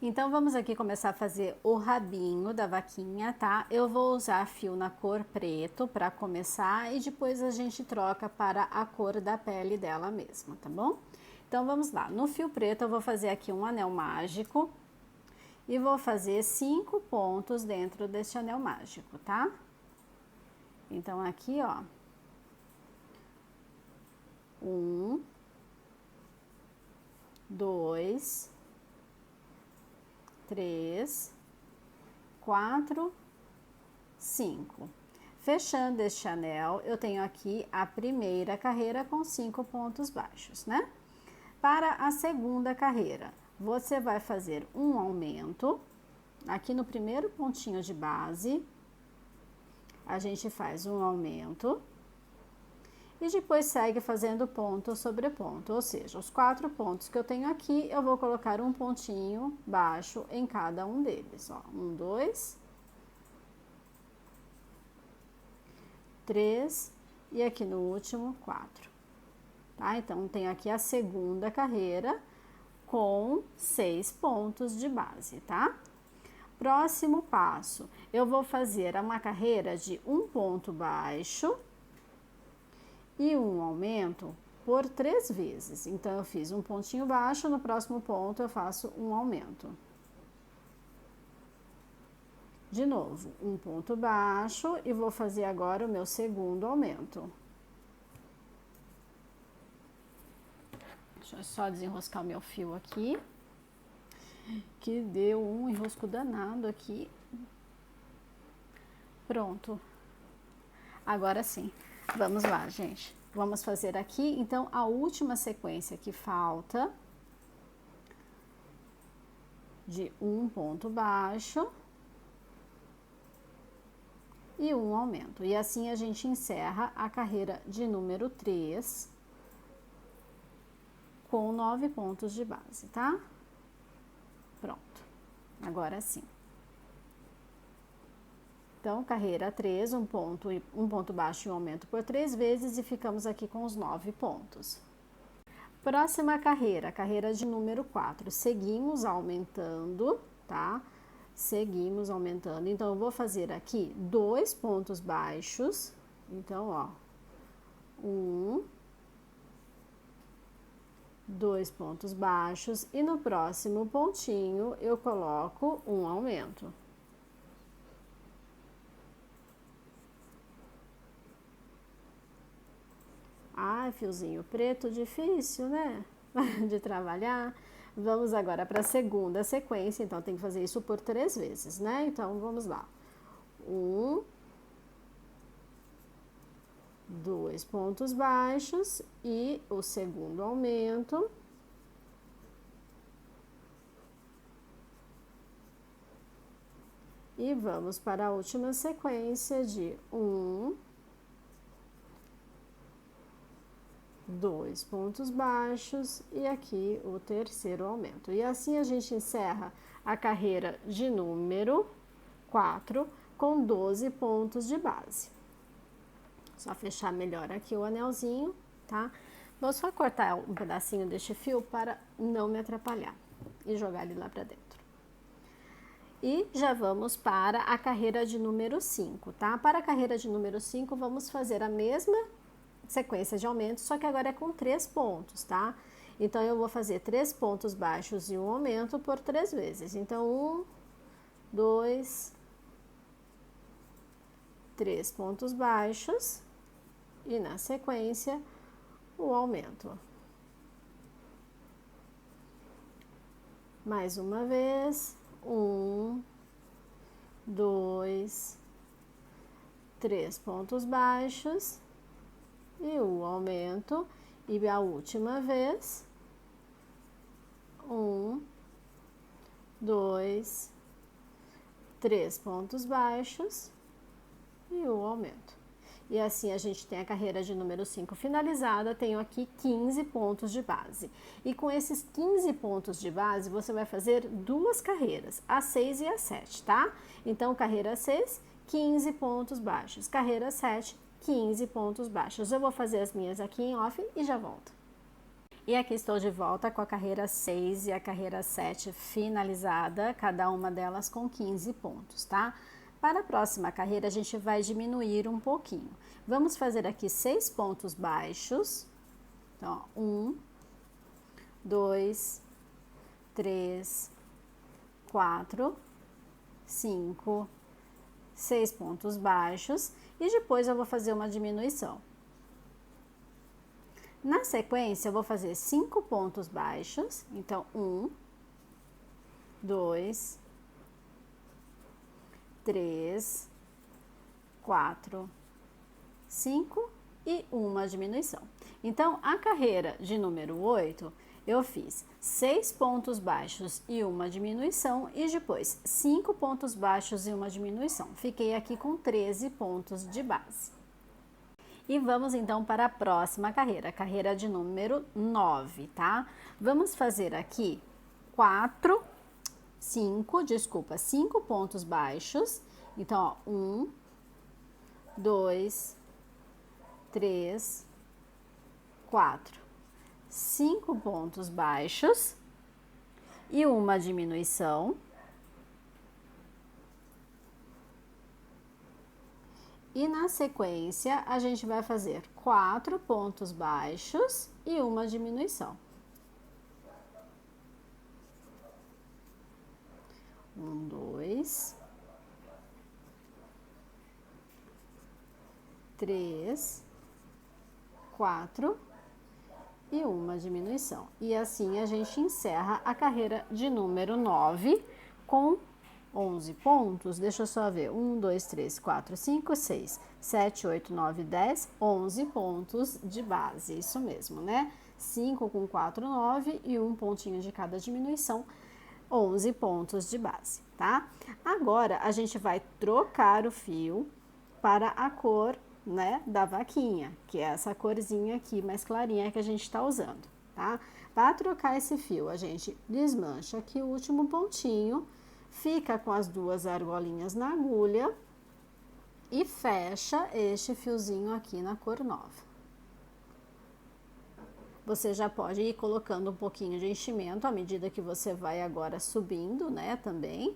Então, vamos aqui começar a fazer o rabinho da vaquinha, tá? Eu vou usar fio na cor preto para começar e depois a gente troca para a cor da pele dela mesma, tá bom? Então, vamos lá. No fio preto, eu vou fazer aqui um anel mágico e vou fazer 5 pontos dentro deste anel mágico, tá? Então, aqui, ó. 1, 2, 3, 4, 5. Fechando este anel, eu tenho aqui a primeira carreira com 5 pontos baixos, né? Para a segunda carreira, você vai fazer um aumento. Aqui no primeiro pontinho de base, a gente faz um aumento. E depois segue fazendo ponto sobre ponto, ou seja, os 4 pontos que eu tenho aqui, eu vou colocar um pontinho baixo em cada um deles, ó. 1, 2, 3 e aqui no último 4, tá? Então, tenho aqui a segunda carreira com 6 pontos de base, tá? Próximo passo, eu vou fazer uma carreira de um ponto baixo e um aumento por 3 vezes. Então, eu fiz um pontinho baixo, no próximo ponto eu faço um aumento. De novo, um ponto baixo e vou fazer agora o meu segundo aumento. Deixa eu só desenroscar o meu fio aqui, que deu um enrosco danado aqui. Pronto. Agora sim. Vamos lá, gente. Vamos fazer aqui, então, a última sequência que falta de um ponto baixo e um aumento. E assim a gente encerra a carreira de número 3 com 9 pontos de base, tá? Pronto. Agora sim. Então, carreira 3, um ponto baixo e um aumento por 3 vezes e ficamos aqui com os 9 pontos. Próxima carreira, carreira de número 4. Seguimos aumentando, tá? Seguimos aumentando. Então, eu vou fazer aqui 2 pontos baixos. Então, ó, 1, 2 pontos baixos e no próximo pontinho eu coloco um aumento. Ai, fiozinho preto, difícil, né? De trabalhar. Vamos agora para a segunda sequência, então tem que fazer isso por 3 vezes, né? Então, vamos lá. 1, 2 pontos baixos e o segundo aumento. E vamos para a última sequência de 1, 2 pontos baixos e aqui o terceiro aumento. E assim a gente encerra a carreira de número 4 com 12 pontos de base. Só fechar melhor aqui o anelzinho, tá? Vou só cortar um pedacinho deste fio para não me atrapalhar e jogar ele lá para dentro. E já vamos para a carreira de número 5, tá? Para a carreira de número 5, vamos fazer a mesma sequência de aumentos, só que agora é com 3 pontos, tá? Então, eu vou fazer 3 pontos baixos e um aumento por 3 vezes. Então, 1, 2, 3 pontos baixos e na sequência o aumento. Mais uma vez, 1, 2, 3 pontos baixos e o aumento, e a última vez, 1, 2, 3 pontos baixos e o aumento. E assim a gente tem a carreira de número 5 finalizada, tenho aqui 15 pontos de base. E com esses 15 pontos de base, você vai fazer 2 carreiras, a 6 e a 7, tá? Então, carreira 6, 15 pontos baixos, carreira 7, 15 pontos baixos. Eu vou fazer as minhas aqui em off e já volto. E aqui estou de volta com a carreira 6 e a carreira 7 finalizada, cada uma delas com 15 pontos, tá? Para a próxima carreira, a gente vai diminuir um pouquinho. Vamos fazer aqui 6 pontos baixos. Então, 1, 2, 3, 4, 5, 6 pontos baixos. E depois eu vou fazer uma diminuição. Na sequência, eu vou fazer 5 pontos baixos. Então, 1, 2, 3, 4, 5 e uma diminuição. Então, a carreira de número 8, eu fiz 6 pontos baixos e uma diminuição e depois 5 pontos baixos e uma diminuição. Fiquei aqui com 13 pontos de base. E vamos então para a próxima carreira, carreira de número 9, tá? Vamos fazer aqui 5 pontos baixos. Então, ó, 1, 2, 3, 4, 5 pontos baixos e uma diminuição. E na sequência, a gente vai fazer 4 pontos baixos e uma diminuição. 1, 2, 3, 4 e uma diminuição. E assim a gente encerra a carreira de número 9 com 11 pontos. Deixa eu só ver. 1, 2, 3, 4, 5, 6, 7, 8, 9, 10, 11 pontos de base. Isso mesmo, né? 5 com 4, 9 e um pontinho de cada diminuição. 11 pontos de base, tá? Agora, a gente vai trocar o fio para a cor, né, da vaquinha, que é essa corzinha aqui mais clarinha que a gente tá usando, tá? Para trocar esse fio, a gente desmancha aqui o último pontinho, fica com as duas argolinhas na agulha e fecha este fiozinho aqui na cor nova. Você já pode ir colocando um pouquinho de enchimento à medida que você vai agora subindo, né, também.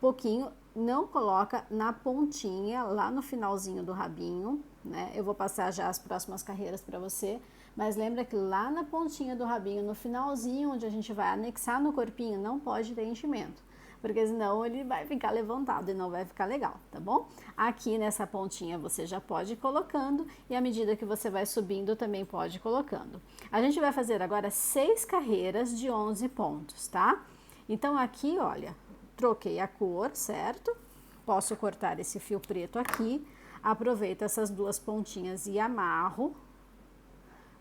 Pouquinho, não coloca na pontinha, lá no finalzinho do rabinho, né? Eu vou passar já as próximas carreiras para você, mas lembra que lá na pontinha do rabinho, no finalzinho, onde a gente vai anexar no corpinho, não pode ter enchimento, porque senão ele vai ficar levantado e não vai ficar legal, tá bom? Aqui nessa pontinha você já pode ir colocando e à medida que você vai subindo também pode ir colocando. A gente vai fazer agora 6 carreiras de 11 pontos, tá? Então aqui, olha, troquei a cor, certo? Posso cortar esse fio preto aqui, aproveito essas duas pontinhas e amarro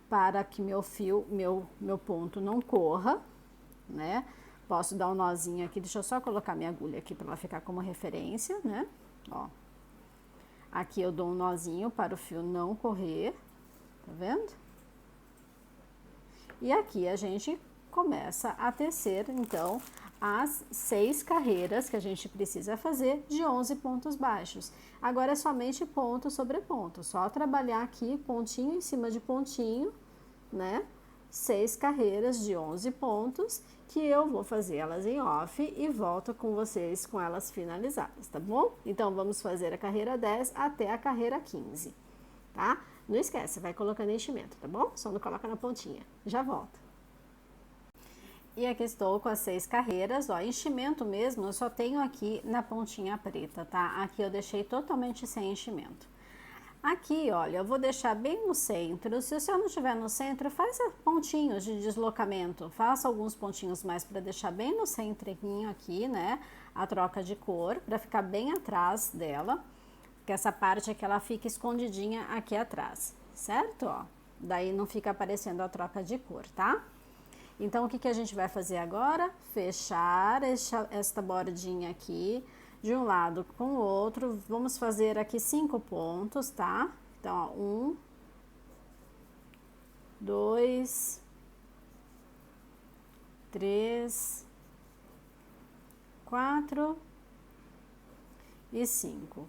para que meu fio, meu ponto não corra, né? Posso dar um nozinho aqui, deixa eu só colocar minha agulha aqui para ela ficar como referência, né? Ó. Aqui eu dou um nozinho para o fio não correr, tá vendo? E aqui a gente começa a tecer, então, as 6 carreiras que a gente precisa fazer de 11 pontos baixos. Agora é somente ponto sobre ponto, só trabalhar aqui pontinho em cima de pontinho, né? 6 carreiras de 11 pontos, que eu vou fazer elas em off e volto com vocês com elas finalizadas, tá bom? Então, vamos fazer a carreira 10 até a carreira 15, tá? Não esquece, vai colocando enchimento, tá bom? Só não coloca na pontinha. Já volto. E aqui estou com as 6 carreiras, ó, enchimento mesmo, eu só tenho aqui na pontinha preta, tá? Aqui eu deixei totalmente sem enchimento. Aqui, olha, eu vou deixar bem no centro. Se o seu não estiver no centro, faça pontinhos de deslocamento. Faça alguns pontinhos mais para deixar bem no centrinho aqui, né? A troca de cor, para ficar bem atrás dela. Que essa parte aqui, ela fica escondidinha aqui atrás, certo? Ó, daí não fica aparecendo a troca de cor, tá? Então, o que a gente vai fazer agora? Fechar esta bordinha aqui de um lado com o outro. Vamos fazer aqui 5 pontos, tá? Então, ó, 1, 2, 3, 4 e 5.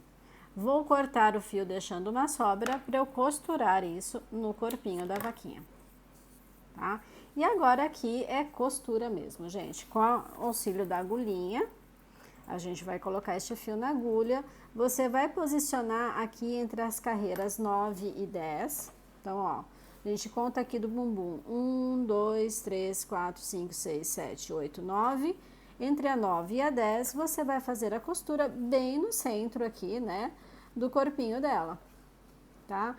Vou cortar o fio deixando uma sobra para eu costurar isso no corpinho da vaquinha. tá? E agora aqui é costura mesmo, gente. Com o auxílio da agulhinha, a gente vai colocar este fio na agulha. Você vai posicionar aqui entre as carreiras 9 e 10. Então, ó, a gente conta aqui do bumbum. 1, 2, 3, 4, 5, 6, 7, 8, 9. Entre a 9 e a 10, você vai fazer a costura bem no centro aqui, né, do corpinho dela, tá?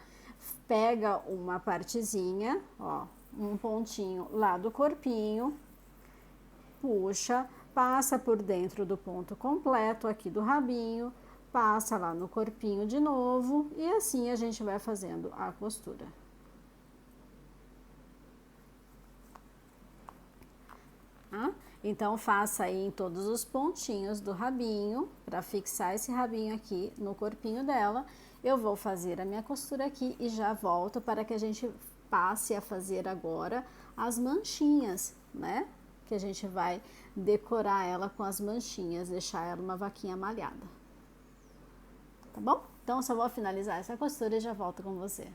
Pega uma partezinha, ó, um pontinho lá do corpinho, puxa, passa por dentro do ponto completo aqui do rabinho, passa lá no corpinho de novo e assim a gente vai fazendo a costura. Tá? Então, faça aí em todos os pontinhos do rabinho, para fixar esse rabinho aqui no corpinho dela. Eu vou fazer a minha costura aqui e já volto para que a gente passe a fazer agora as manchinhas, né? Que a gente vai decorar ela com as manchinhas, deixar ela uma vaquinha malhada. Tá bom? Então, só vou finalizar essa costura e já volto com você.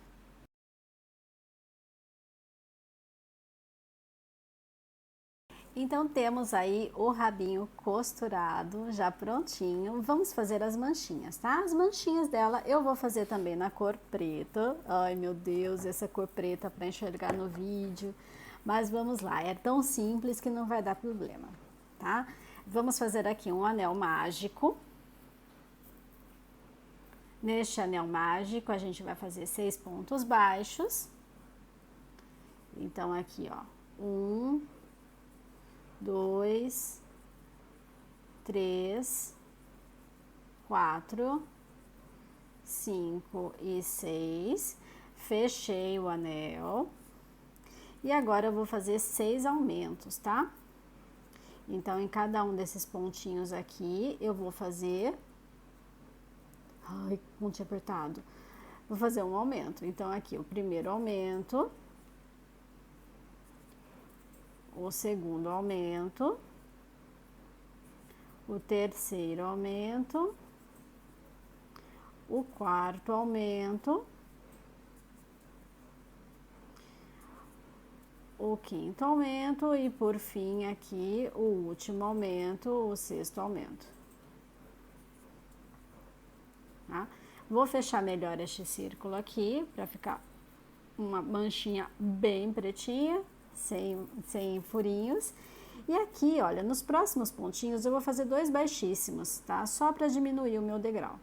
Então, temos aí o rabinho costurado, já prontinho. Vamos fazer as manchinhas, tá? As manchinhas dela eu vou fazer também na cor preta. Ai, meu Deus, essa cor preta para enxergar no vídeo. Mas vamos lá, é tão simples que não vai dar problema, tá? Vamos fazer aqui um anel mágico. Neste anel mágico, a gente vai fazer 6 pontos baixos. Então, aqui, ó, 1, 2, 3, 4, 5 e 6. Fechei o anel. E agora eu vou fazer 6 aumentos, tá? Então, em cada um desses pontinhos aqui, eu vou fazer... Ai, pontinho apertado. Vou fazer um aumento. Então, aqui, o primeiro aumento... O segundo aumento, o terceiro aumento, o quarto aumento, o quinto aumento e por fim aqui o último aumento, o sexto aumento. Tá? Vou fechar melhor este círculo aqui para ficar uma manchinha bem pretinha. Sem furinhos. E aqui, olha, nos próximos pontinhos eu vou fazer 2 baixíssimos, tá? Só para diminuir o meu degrau.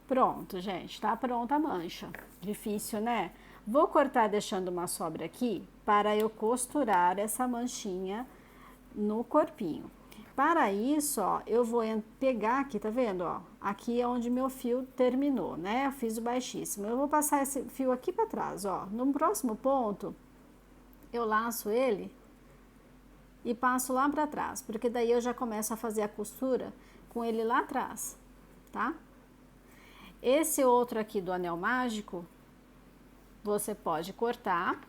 Pronto, gente, tá pronta a mancha. Difícil, né? Vou cortar deixando uma sobra aqui para eu costurar essa manchinha no corpinho. Para isso, ó, eu vou pegar aqui, tá vendo, ó? Aqui é onde meu fio terminou, né? Eu fiz o baixíssimo. Eu vou passar esse fio aqui para trás, ó. No próximo ponto, eu laço ele e passo lá para trás, porque daí eu já começo a fazer a costura com ele lá atrás, tá? Esse outro aqui do anel mágico, você pode cortar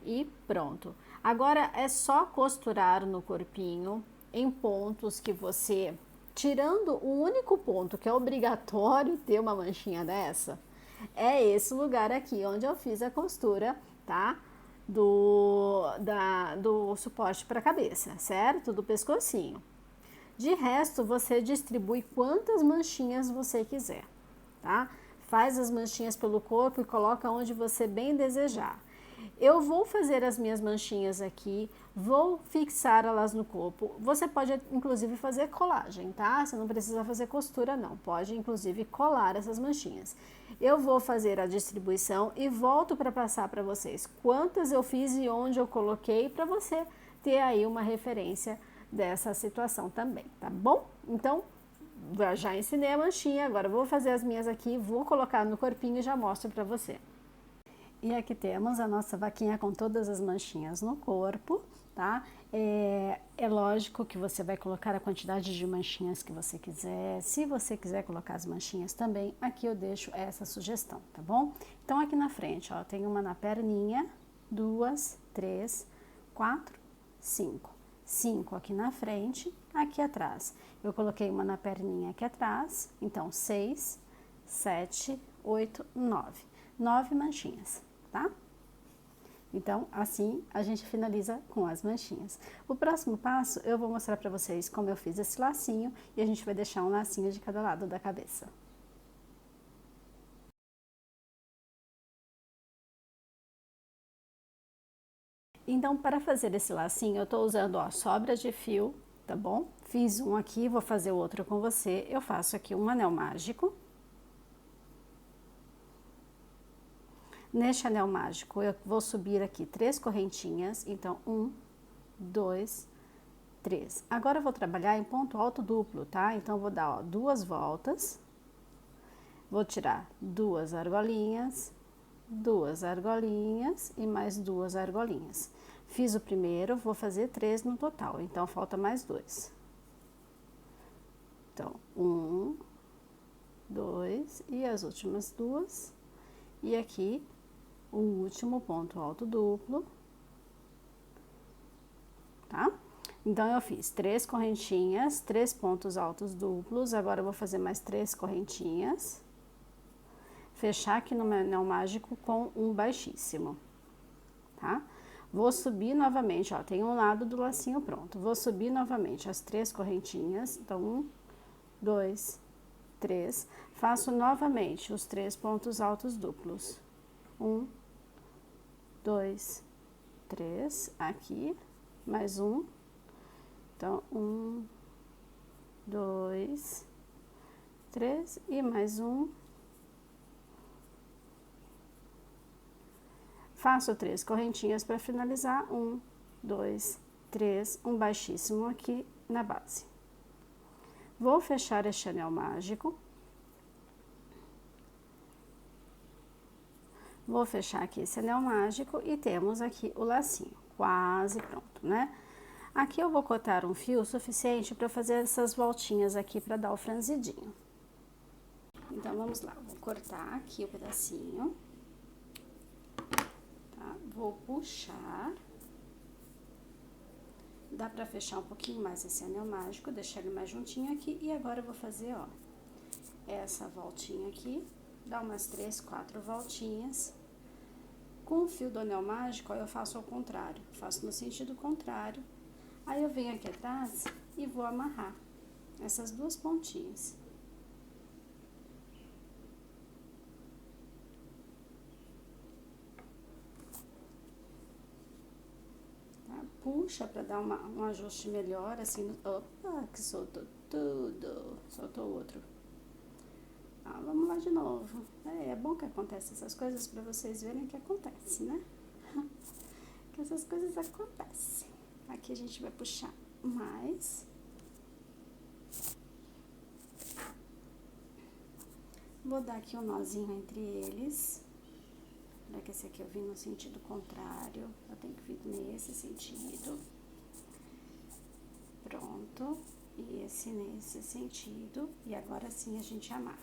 e pronto. Agora é só costurar no corpinho em pontos que você, tirando o único ponto que é obrigatório ter uma manchinha dessa, é esse lugar aqui onde eu fiz a costura, tá? Do suporte para a cabeça, certo? Do pescocinho. De resto, você distribui quantas manchinhas você quiser, tá? Faz as manchinhas pelo corpo e coloca onde você bem desejar. Eu vou fazer as minhas manchinhas aqui, vou fixar elas no corpo. Você pode, inclusive, fazer colagem, tá? Você não precisa fazer costura, não. Pode, inclusive, colar essas manchinhas. Eu vou fazer a distribuição e volto para passar para vocês quantas eu fiz e onde eu coloquei, para você ter aí uma referência dessa situação também, tá bom? Então, já ensinei a manchinha, agora vou fazer as minhas aqui, vou colocar no corpinho e já mostro para você. E aqui temos a nossa vaquinha com todas as manchinhas no corpo, tá? É lógico que você vai colocar a quantidade de manchinhas que você quiser. Se você quiser colocar as manchinhas também, aqui eu deixo essa sugestão, tá bom? Então, aqui na frente, ó, tem uma na perninha, 2, 3, 4, 5. 5 aqui na frente, aqui atrás. Eu coloquei uma na perninha aqui atrás, então 6, 7, 8, 9. 9 manchinhas, tá? Então, assim, a gente finaliza com as manchinhas. O próximo passo, eu vou mostrar pra vocês como eu fiz esse lacinho e a gente vai deixar um lacinho de cada lado da cabeça. Então, para fazer esse lacinho, eu tô usando, ó, sobras de fio, tá bom? Fiz um aqui, vou fazer o outro com você. Eu faço aqui um anel mágico. Neste anel mágico, eu vou subir aqui 3 correntinhas, então 1, 2, 3. Agora eu vou trabalhar em ponto alto duplo, tá? Então, eu vou dar, ó, 2 voltas, vou tirar 2 argolinhas, 2 argolinhas e mais 2 argolinhas. Fiz o primeiro, vou fazer 3 no total, então falta mais 2. Então, 1, 2 e as últimas 2. E aqui, o último ponto alto duplo, tá? Então, eu fiz 3 correntinhas, 3 pontos altos duplos, agora eu vou fazer mais 3 correntinhas, fechar aqui no meu anel mágico com um baixíssimo, tá? Vou subir novamente, ó, tem um lado do lacinho pronto, vou subir novamente as 3 correntinhas, então 1, 2, 3, faço novamente os 3 pontos altos duplos, 1, 2, 3, aqui, mais um, então 1, 2, 3 e mais um. Faço 3 correntinhas para finalizar, 1, 2, 3, um baixíssimo aqui na base. Vou fechar este anel mágico. Vou fechar aqui esse anel mágico e temos aqui o lacinho, quase pronto, né? Aqui eu vou cortar um fio suficiente para fazer essas voltinhas aqui para dar o franzidinho. Então, vamos lá, vou cortar aqui o pedacinho. Tá? Vou puxar. Dá pra fechar um pouquinho mais esse anel mágico, deixar ele mais juntinho aqui. E agora eu vou fazer, ó, essa voltinha aqui, dar umas 3, 4 voltinhas. Com o fio do anel mágico, ó, eu faço ao contrário, faço no sentido contrário. Aí eu venho aqui atrás e vou amarrar essas 2 pontinhas. Puxa para dar um ajuste melhor, assim, opa, que soltou tudo, soltou o outro. Ah, vamos lá de novo. É bom que aconteça essas coisas para vocês verem que acontece, né? Que essas coisas acontecem. Aqui a gente vai puxar mais. Vou dar aqui um nozinho entre eles. Para que esse aqui eu vim no sentido contrário, eu tenho que vir nesse sentido. Pronto. E esse nesse sentido. E agora sim a gente amarra.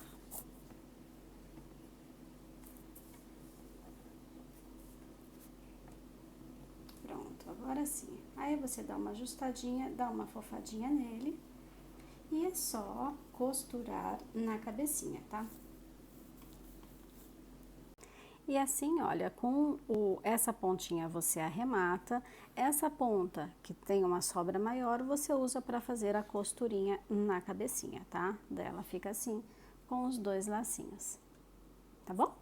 Pronto, agora sim. Aí você dá uma ajustadinha, dá uma fofadinha nele. E é só costurar na cabecinha, tá? E assim, olha, com essa pontinha você arremata, essa ponta que tem uma sobra maior, você usa para fazer a costurinha na cabecinha, tá? Dela fica assim, com os 2 lacinhos, tá bom?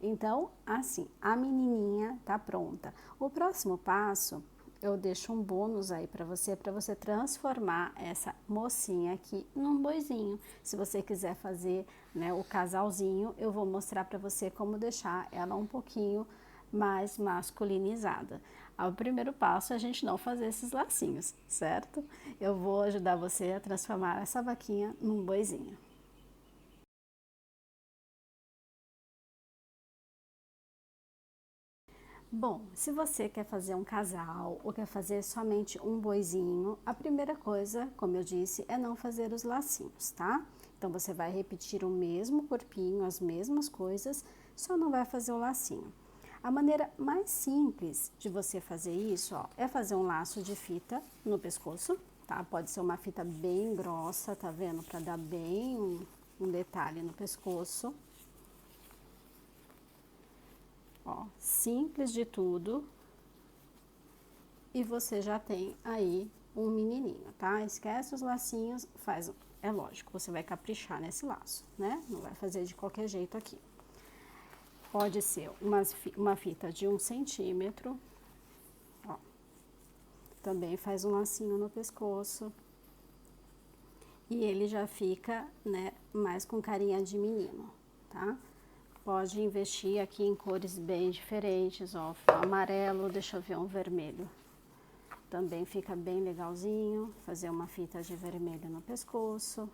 Então, assim, a menininha tá pronta. O próximo passo, eu deixo um bônus aí para você transformar essa mocinha aqui num boizinho. Se você quiser fazer, né, o casalzinho, eu vou mostrar para você como deixar ela um pouquinho mais masculinizada. O primeiro passo é a gente não fazer esses lacinhos, certo? Eu vou ajudar você a transformar essa vaquinha num boizinho. Bom, se você quer fazer um casal ou quer fazer somente um boizinho, a primeira coisa, como eu disse, é não fazer os lacinhos, tá? Então, você vai repetir o mesmo corpinho, as mesmas coisas, só não vai fazer o lacinho. A maneira mais simples de você fazer isso, ó, é fazer um laço de fita no pescoço, tá? Pode ser uma fita bem grossa, tá vendo? Pra dar bem um detalhe no pescoço. Ó, simples de tudo. E você já tem aí um menininho, tá? Esquece os lacinhos, faz... É lógico, você vai caprichar nesse laço, né? Não vai fazer de qualquer jeito aqui. Pode ser uma fita de 1 centímetro, ó. Também faz um lacinho no pescoço. E ele já fica, né, mais com carinha de menino, tá? Pode investir aqui em cores bem diferentes, ó. Amarelo, deixa eu ver um vermelho. Também fica bem legalzinho, fazer uma fita de vermelho no pescoço,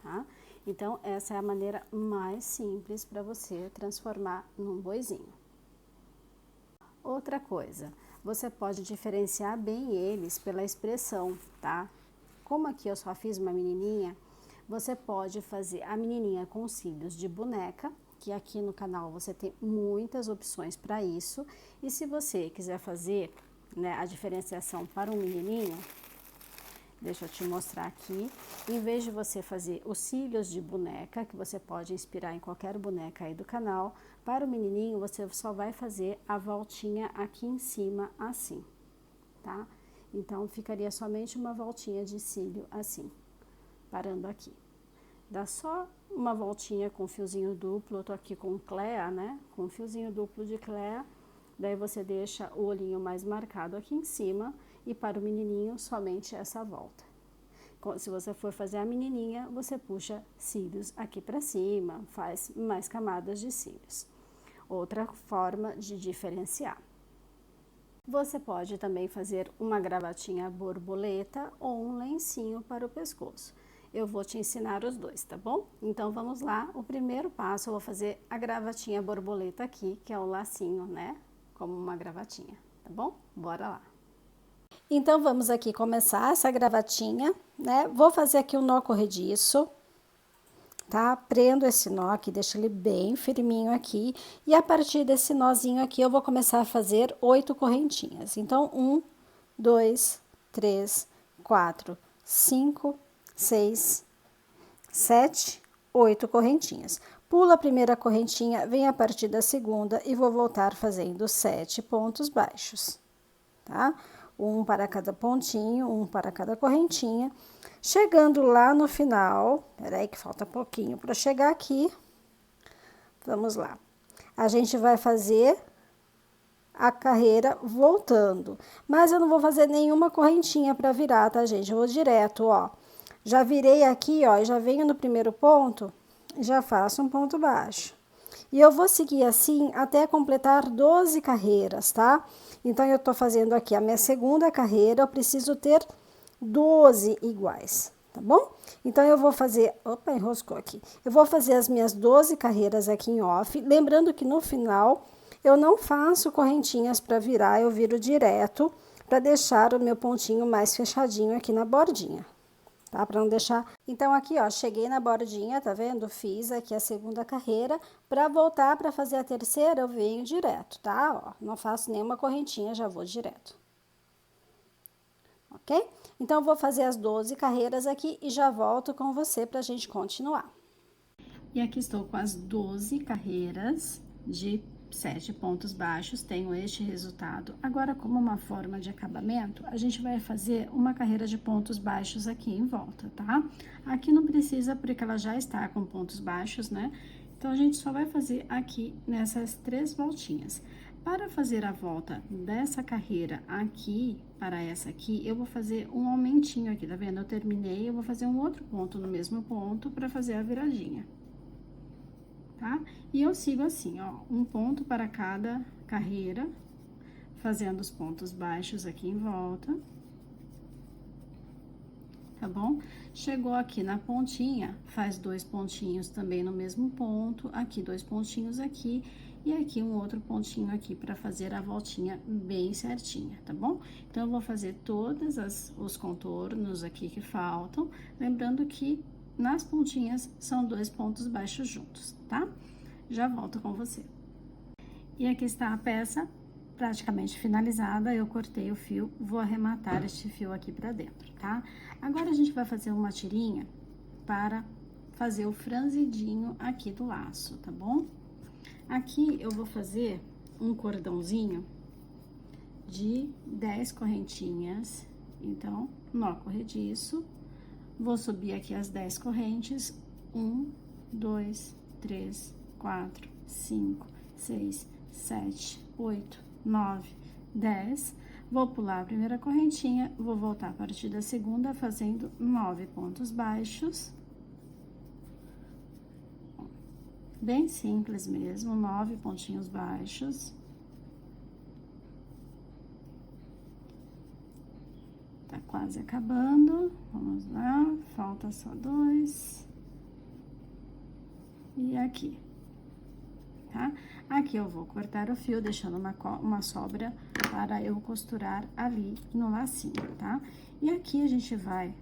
tá? Então, essa é a maneira mais simples para você transformar num boizinho. Outra coisa, você pode diferenciar bem eles pela expressão, tá? Como aqui eu só fiz uma menininha, você pode fazer a menininha com cílios de boneca, que aqui no canal você tem muitas opções para isso. E se você quiser fazer, né, a diferenciação para um menininho, deixa eu te mostrar aqui. Em vez de você fazer os cílios de boneca, que você pode inspirar em qualquer boneca aí do canal, para o menininho você só vai fazer a voltinha aqui em cima assim, tá? Então, ficaria somente uma voltinha de cílio assim, parando aqui. Dá só uma voltinha com fiozinho duplo, eu tô aqui com Clea, né? Com fiozinho duplo de Clea. Daí você deixa o olhinho mais marcado aqui em cima e para o menininho somente essa volta. Se você for fazer a menininha, você puxa cílios aqui para cima, faz mais camadas de cílios. Outra forma de diferenciar. Você pode também fazer uma gravatinha borboleta ou um lencinho para o pescoço. Eu vou te ensinar os dois, tá bom? Então, vamos lá. O primeiro passo, eu vou fazer a gravatinha borboleta aqui, que é o lacinho, né? Como uma gravatinha, tá bom? Bora lá. Então, vamos aqui começar essa gravatinha, né? Vou fazer aqui um nó corrediço, tá? Prendo esse nó aqui, deixo ele bem firminho aqui. E a partir desse nozinho aqui, eu vou começar a fazer 8 correntinhas. Então, 1, 2, 3, 4, 5, 6, 7, 8 correntinhas. Pulo a primeira correntinha, venho a partir da segunda e vou voltar fazendo 7 pontos baixos, tá? Um para cada pontinho, um para cada correntinha. Chegando lá no final, peraí que falta pouquinho para chegar aqui. Vamos lá. A gente vai fazer a carreira voltando, mas eu não vou fazer nenhuma correntinha para virar, tá, gente? Eu vou direto, ó. Já virei aqui, ó, já venho no primeiro ponto, já faço um ponto baixo. E eu vou seguir assim até completar 12 carreiras, tá? Então, eu tô fazendo aqui a minha segunda carreira, eu preciso ter 12 iguais, tá bom? Então, eu vou fazer... Opa, enroscou aqui. Eu vou fazer as minhas 12 carreiras aqui em off, lembrando que no final eu não faço correntinhas para virar, eu viro direto para deixar o meu pontinho mais fechadinho aqui na bordinha. Tá? Para não deixar... Então, aqui, ó, cheguei na bordinha, tá vendo? Fiz aqui a segunda carreira. Para voltar para fazer a terceira, eu venho direto, tá? Ó, não faço nenhuma correntinha, já vou direto. Ok? Então, eu vou fazer as 12 carreiras aqui e já volto com você pra gente continuar. E aqui estou com as 12 carreiras de 7 pontos baixos, tenho este resultado. Agora, como uma forma de acabamento, a gente vai fazer uma carreira de pontos baixos aqui em volta, tá? Aqui não precisa, porque ela já está com pontos baixos, né? Então, a gente só vai fazer aqui nessas 3 voltinhas. Para fazer a volta dessa carreira aqui para essa aqui, eu vou fazer um aumentinho aqui, tá vendo? Eu terminei, eu vou fazer um outro ponto no mesmo ponto para fazer a viradinha. Tá? E eu sigo assim, ó, um ponto para cada carreira, fazendo os pontos baixos aqui em volta, tá bom? Chegou aqui na pontinha, faz 2 pontinhos também no mesmo ponto, aqui 2 pontinhos aqui, e aqui um outro pontinho aqui para fazer a voltinha bem certinha, tá bom? Então, eu vou fazer todos os contornos aqui que faltam, lembrando que nas pontinhas são 2 pontos baixos juntos, tá? Já volto com você. E aqui está a peça praticamente finalizada, eu cortei o fio, vou arrematar este fio aqui pra dentro, tá? Agora, a gente vai fazer uma tirinha para fazer o franzidinho aqui do laço, tá bom? Aqui, eu vou fazer um cordãozinho de 10 correntinhas. Então, nó corrediço, vou subir aqui as 10 correntes, 1, 2, 3, 4, 5, 6, 7, 8, 9, 10. Vou pular a primeira correntinha, vou voltar a partir da segunda, fazendo 9 pontos baixos. Bem simples mesmo, 9 pontinhos baixos. Tá quase acabando, vamos lá, falta só 2. E aqui, tá? Aqui eu vou cortar o fio, deixando uma sobra para eu costurar ali no lacinho, tá? E aqui a gente vai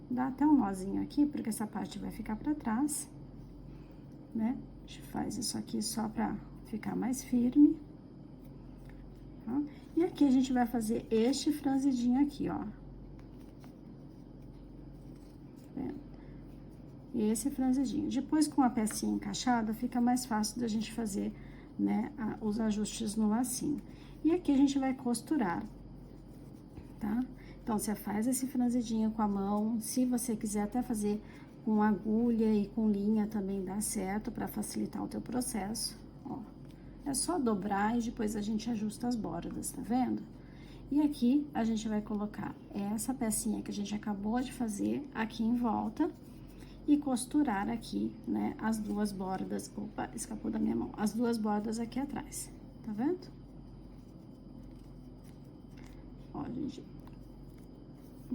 dar até um nozinho aqui, porque essa parte vai ficar pra trás, né? A gente faz isso aqui só pra ficar mais firme, tá? E aqui a gente vai fazer este franzidinho aqui, ó. Esse franzidinho. Depois, com a pecinha encaixada, fica mais fácil da gente fazer, né, os ajustes no lacinho. E aqui a gente vai costurar, tá? Então, você faz esse franzidinho com a mão, se você quiser até fazer com agulha e com linha também dá certo, para facilitar o teu processo, ó. É só dobrar e depois a gente ajusta as bordas, tá vendo? E aqui, a gente vai colocar essa pecinha que a gente acabou de fazer aqui em volta e costurar aqui, né, as duas bordas. Opa, escapou da minha mão. As duas bordas aqui atrás, tá vendo? Ó, gente.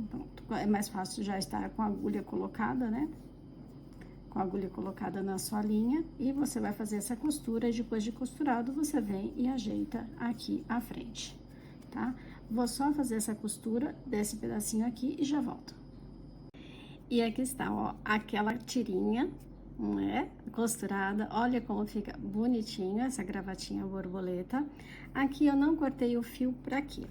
Pronto. É mais fácil já estar com a agulha colocada, né? Com a agulha colocada na sua linha. E você vai fazer essa costura e depois de costurado, você vem e ajeita aqui à frente, tá? Vou só fazer essa costura desse pedacinho aqui e já volto. E aqui está, ó, aquela tirinha, não é? Costurada, olha como fica bonitinho essa gravatinha borboleta. Aqui eu não cortei o fio pra aqui.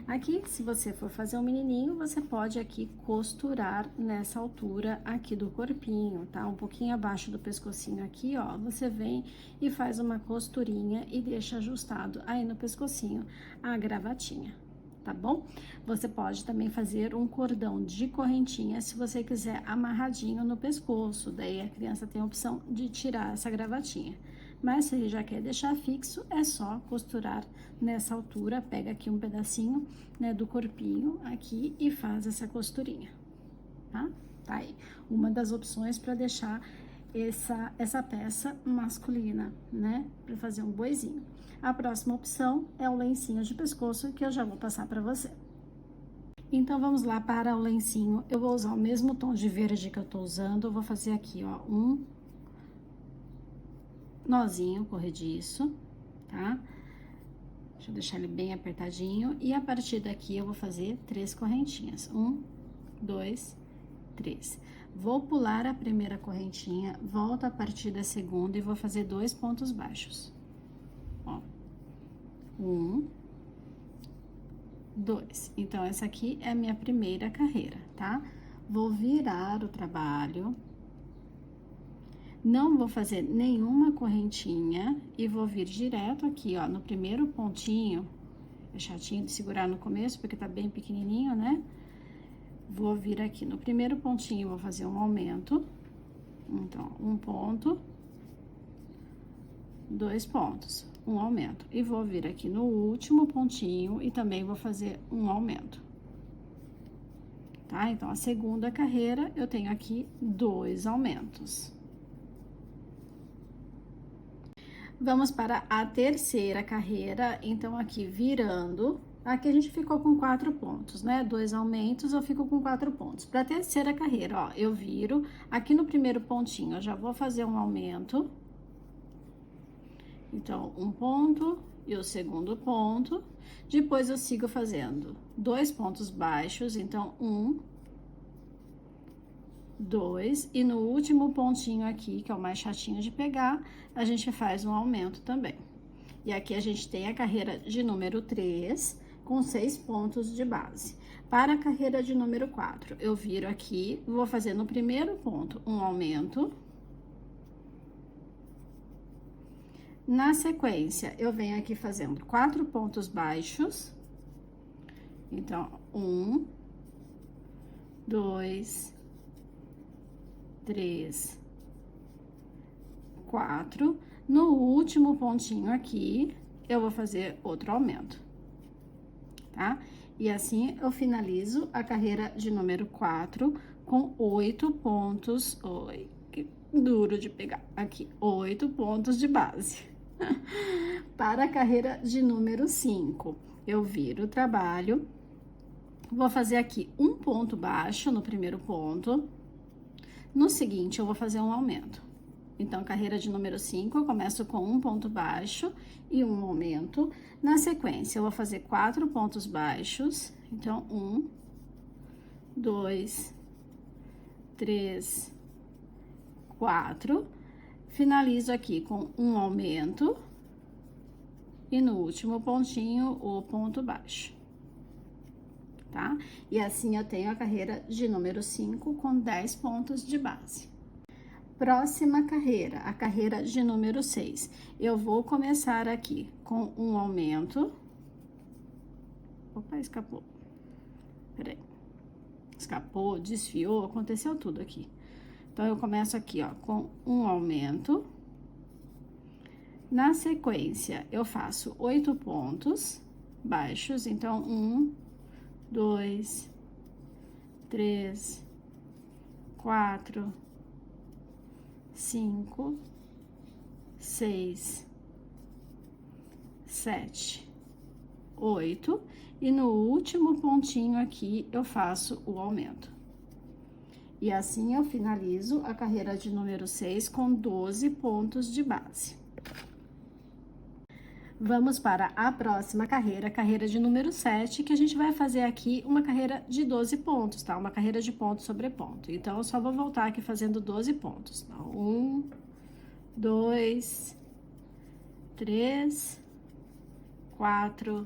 Aqui, se você for fazer um menininho, você pode aqui costurar nessa altura aqui do corpinho, tá? Um pouquinho abaixo do pescocinho aqui, ó, você vem e faz uma costurinha e deixa ajustado aí no pescocinho a gravatinha. Tá bom? Você pode também fazer um cordão de correntinha se você quiser amarradinho no pescoço, daí a criança tem a opção de tirar essa gravatinha. Mas se ele já quer deixar fixo, é só costurar nessa altura, pega aqui um pedacinho, né, do corpinho aqui e faz essa costurinha, tá? Tá aí, uma das opções para deixar essa peça masculina, né, para fazer um boizinho. A próxima opção é o lencinho de pescoço, que eu já vou passar para você. Então, vamos lá para o lencinho. Eu vou usar o mesmo tom de verde que eu tô usando. Eu vou fazer aqui, ó, um nozinho corrediço, tá? Deixa eu deixar ele bem apertadinho. E a partir daqui, eu vou fazer 3 correntinhas. 1, 2, 3. Vou pular a primeira correntinha, volto a partir da segunda e vou fazer 2 pontos baixos. Ó, 1, 2. Então, essa aqui é a minha primeira carreira, tá? Vou virar o trabalho. Não vou fazer nenhuma correntinha e vou vir direto aqui, ó, no primeiro pontinho. É chatinho de segurar no começo, porque tá bem pequenininho, né? Vou vir aqui no primeiro pontinho, vou fazer um aumento. Então, 1 ponto, 2 pontos, um aumento. E vou vir aqui no último pontinho e também vou fazer um aumento. Tá? Então, a segunda carreira, eu tenho aqui 2 aumentos. Vamos para a terceira carreira, então, aqui virando, aqui a gente ficou com 4 pontos, né? 2 aumentos, eu fico com 4 pontos. Para a terceira carreira, ó, eu viro, aqui no primeiro pontinho, eu já vou fazer um aumento. Então, 1 ponto e o segundo ponto. Depois, eu sigo fazendo 2 pontos baixos, então, 1, 2, e no último pontinho aqui, que é o mais chatinho de pegar, a gente faz um aumento também. E aqui a gente tem a carreira de número 3, com 6 pontos de base. Para a carreira de número 4, eu viro aqui, vou fazer no primeiro ponto um aumento. Na sequência, eu venho aqui fazendo 4 pontos baixos. Então, 1, 2, 3, 4. No último pontinho aqui, eu vou fazer outro aumento, tá? E assim, eu finalizo a carreira de número 4 com 8 pontos. Oi, que duro de pegar. Aqui, 8 pontos de base. Para a carreira de número 5, eu viro o trabalho, vou fazer aqui um ponto baixo no primeiro ponto, no seguinte eu vou fazer um aumento. Então, carreira de número 5, eu começo com um ponto baixo e um aumento. Na sequência, eu vou fazer 4 pontos baixos, então 1, 2, 3, 4. Finalizo aqui com um aumento. E no último pontinho, o ponto baixo, tá? E assim eu tenho a carreira de número 5 com 10 pontos de base. Próxima carreira, a carreira de número 6. Eu vou começar aqui com um aumento. Opa, escapou. Peraí. Escapou, desfiou, aconteceu tudo aqui. Então, eu começo aqui, ó, com um aumento. Na sequência, eu faço 8 pontos baixos, então 1, 2, 3, 4, 5, 6, 7, 8, e no último pontinho aqui eu faço o aumento. E assim eu finalizo a carreira de número 6 com 12 pontos de base. Vamos para a próxima carreira, carreira de número 7, que a gente vai fazer aqui uma carreira de 12 pontos, tá? Uma carreira de ponto sobre ponto. Então, eu só vou voltar aqui fazendo 12 pontos. Então, 1, 2, 3, 4,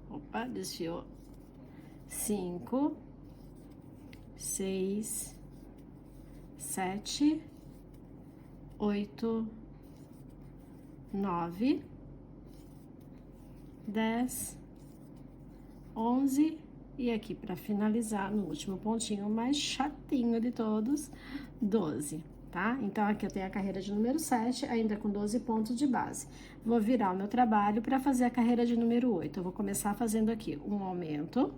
opa, desfiou, 5, 6, 7, 8, 9, 10, 11 e aqui para finalizar no último pontinho mais chatinho de todos, 12, tá? Então aqui eu tenho a carreira de número 7, ainda com 12 pontos de base. Vou virar o meu trabalho para fazer a carreira de número 8. Eu vou começar fazendo aqui um aumento.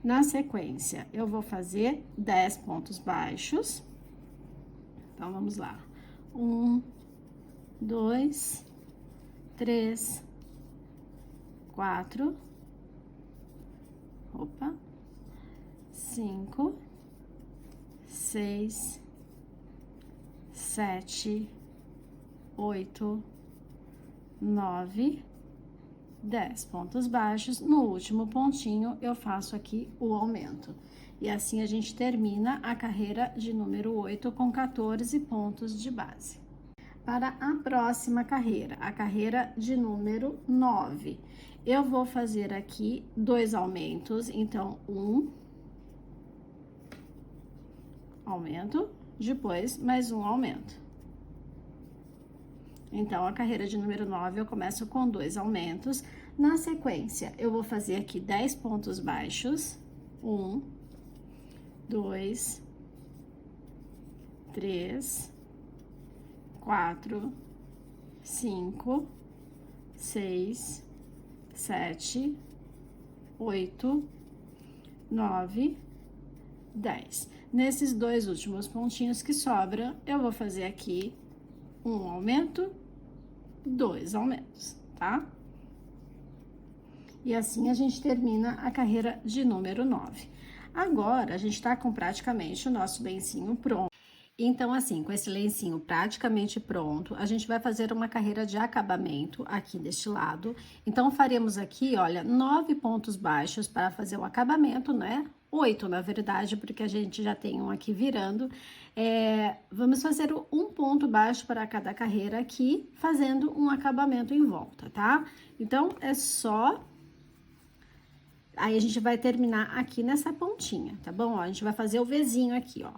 Na sequência, eu vou fazer 10 pontos baixos. Então, vamos lá. 1, 2, 3, 4, opa, 5, 6, 7, 8, 9, 10 pontos baixos. No último pontinho, eu faço aqui o aumento. E assim a gente termina a carreira de número 8 com 14 pontos de base. Para a próxima carreira, a carreira de número 9, eu vou fazer aqui 2 aumentos, então, um aumento, depois mais um aumento. Então, a carreira de número 9, eu começo com 2 aumentos. Na sequência, eu vou fazer aqui 10 pontos baixos. 1, 2, 3, 4, 5, 6, 7, 8, 9, 10. Nesses 2 últimos pontinhos que sobram, eu vou fazer aqui um aumento, 2 aumentos, tá? E assim a gente termina a carreira de número 9. Agora, a gente tá com praticamente o nosso lencinho pronto. Então, assim, com esse lencinho praticamente pronto, a gente vai fazer uma carreira de acabamento aqui deste lado. Então, faremos aqui, olha, 9 pontos baixos para fazer o acabamento, né? 8, na verdade, porque a gente já tem um aqui virando. Vamos fazer um ponto baixo para cada carreira aqui, fazendo um acabamento em volta, tá? Então, é só... Aí, a gente vai terminar aqui nessa pontinha, tá bom? Ó, a gente vai fazer o Vzinho aqui, ó.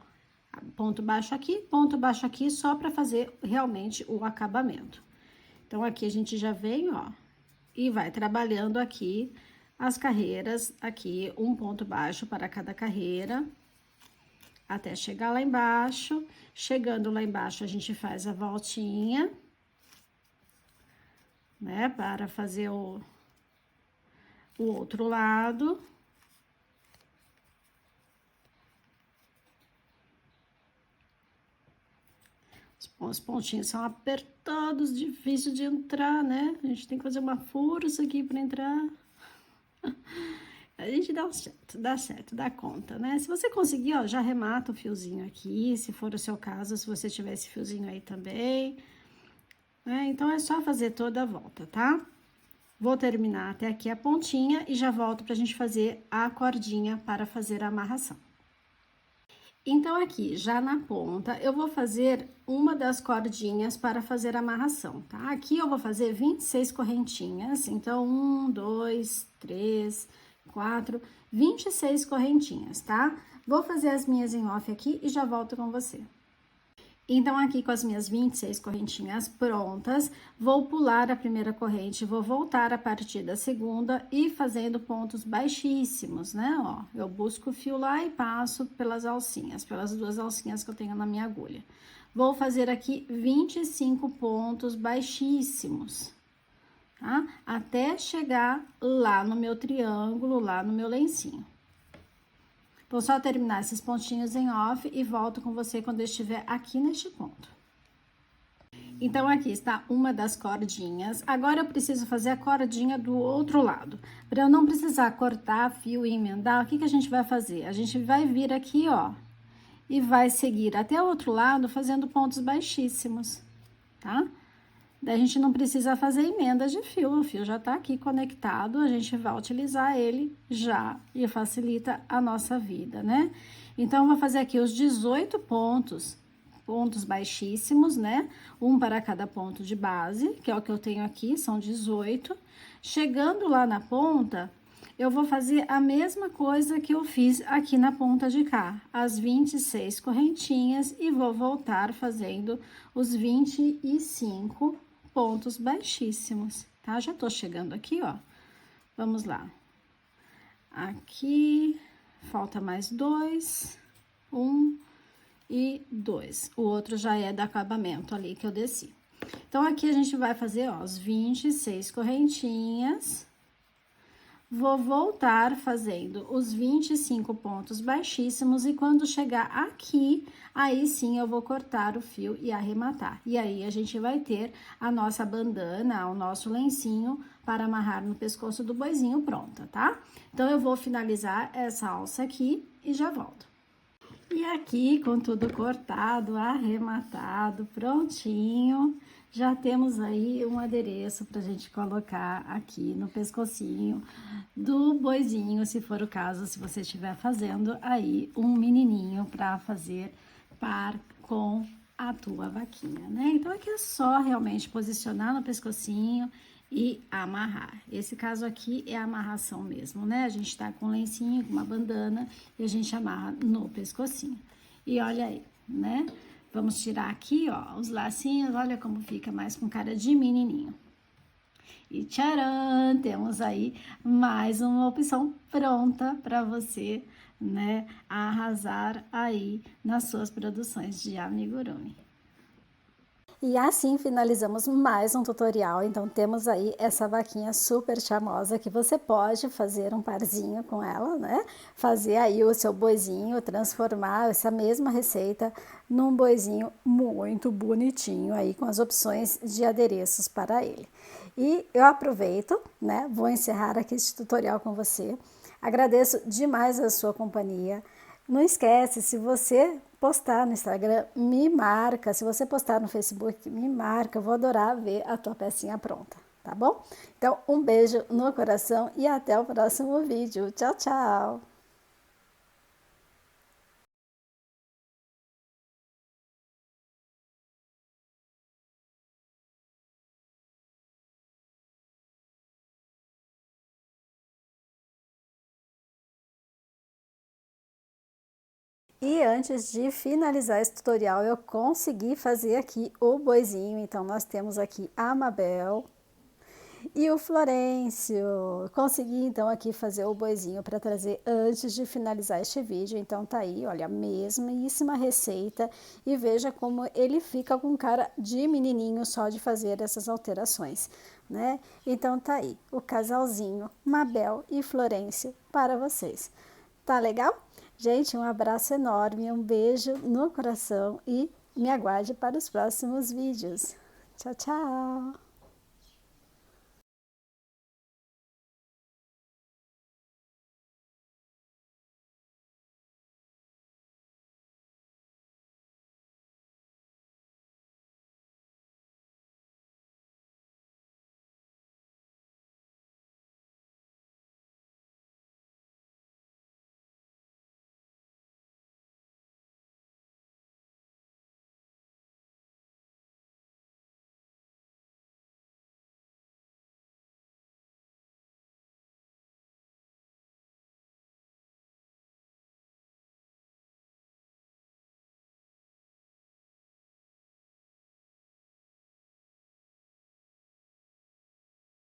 ponto baixo aqui, só para fazer realmente o acabamento. Então, aqui a gente já vem, ó, e vai trabalhando aqui as carreiras, aqui um ponto baixo para cada carreira, até chegar lá embaixo. Chegando lá embaixo, a gente faz a voltinha, né, para fazer o outro lado. Os pontinhos são apertados, difícil de entrar, né? A gente tem que fazer uma força aqui para entrar. A gente dá certo, dá conta, né? Se você conseguir, ó, já remata o fiozinho aqui, se for o seu caso, se você tiver esse fiozinho aí também, né? Então, é só fazer toda a volta, tá? Vou terminar até aqui a pontinha e já volto pra gente fazer a cordinha para fazer a amarração. Então, aqui, já na ponta, eu vou fazer uma das cordinhas para fazer a amarração, tá? Aqui eu vou fazer 26 correntinhas, então, 1, 2, 3, 4, 26 correntinhas, tá? Vou fazer as minhas em off aqui e já volto com você. Então, aqui com as minhas 26 correntinhas prontas, vou pular a primeira corrente, vou voltar a partir da segunda e fazendo pontos baixíssimos, né? Ó, eu busco o fio lá e passo pelas alcinhas, pelas duas alcinhas que eu tenho na minha agulha. Vou fazer aqui 25 pontos baixíssimos, tá? Até chegar lá no meu triângulo, lá no meu lencinho. Vou só terminar esses pontinhos em off e volto com você quando eu estiver aqui neste ponto. Então, aqui está uma das cordinhas. Agora, eu preciso fazer a cordinha do outro lado. Para eu não precisar cortar fio e emendar, o que a gente vai fazer? A gente vai vir aqui, ó, e vai seguir até o outro lado fazendo pontos baixíssimos, tá? Daí, a gente não precisa fazer emenda de fio, o fio já tá aqui conectado, a gente vai utilizar ele já e facilita a nossa vida, né? Então, eu vou fazer aqui os 18 pontos baixíssimos, né? Um para cada ponto de base, que é o que eu tenho aqui, são 18. Chegando lá na ponta, eu vou fazer a mesma coisa que eu fiz aqui na ponta de cá, as 26 correntinhas, e vou voltar fazendo os 25 pontos baixíssimos, tá? Já tô chegando aqui, ó. Vamos lá. Aqui, falta mais 2, 1 e 2. O outro já é do acabamento ali que eu desci. Então, aqui a gente vai fazer, ó, os 26 correntinhas. Vou voltar fazendo os 25 pontos baixíssimos e quando chegar aqui, aí sim eu vou cortar o fio e arrematar. E aí, a gente vai ter a nossa bandana, o nosso lencinho para amarrar no pescoço do boizinho pronta, tá? Então, eu vou finalizar essa alça aqui e já volto. E aqui, com tudo cortado, arrematado, prontinho, já temos aí um adereço pra gente colocar aqui no pescocinho do boizinho, se for o caso, se você estiver fazendo aí um menininho pra fazer par com a tua vaquinha, né? Então, aqui é só realmente posicionar no pescocinho e amarrar. Esse caso aqui é a amarração mesmo, né? A gente tá com um lencinho, com uma bandana e a gente amarra no pescocinho. E olha aí, né? Vamos tirar aqui, ó, os lacinhos, olha como fica mais com cara de menininho. E tcharam, temos aí mais uma opção pronta para você, né, arrasar aí nas suas produções de amigurumi. E assim finalizamos mais um tutorial. Então, temos aí essa vaquinha super charmosa que você pode fazer um parzinho com ela, né? Fazer aí o seu boizinho, transformar essa mesma receita num boizinho muito bonitinho aí com as opções de adereços para ele. E eu aproveito, né? Vou encerrar aqui este tutorial com você. Agradeço demais a sua companhia. Não esquece, se você postar no Instagram, me marca. Se você postar no Facebook, me marca. Eu vou adorar ver a tua pecinha pronta, tá bom? Então, um beijo no coração e até o próximo vídeo. Tchau, tchau! E antes de finalizar esse tutorial, eu consegui fazer aqui o boizinho. Então, nós temos aqui a Mabel e o Florencio. Consegui, então, aqui fazer o boizinho para trazer antes de finalizar este vídeo. Então, tá aí, olha, a mesmíssima receita. E veja como ele fica com cara de menininho só de fazer essas alterações, né? Então, tá aí, o casalzinho Mabel e Florencio para vocês. Tá legal? Gente, um abraço enorme, um beijo no coração e me aguarde para os próximos vídeos. Tchau, tchau!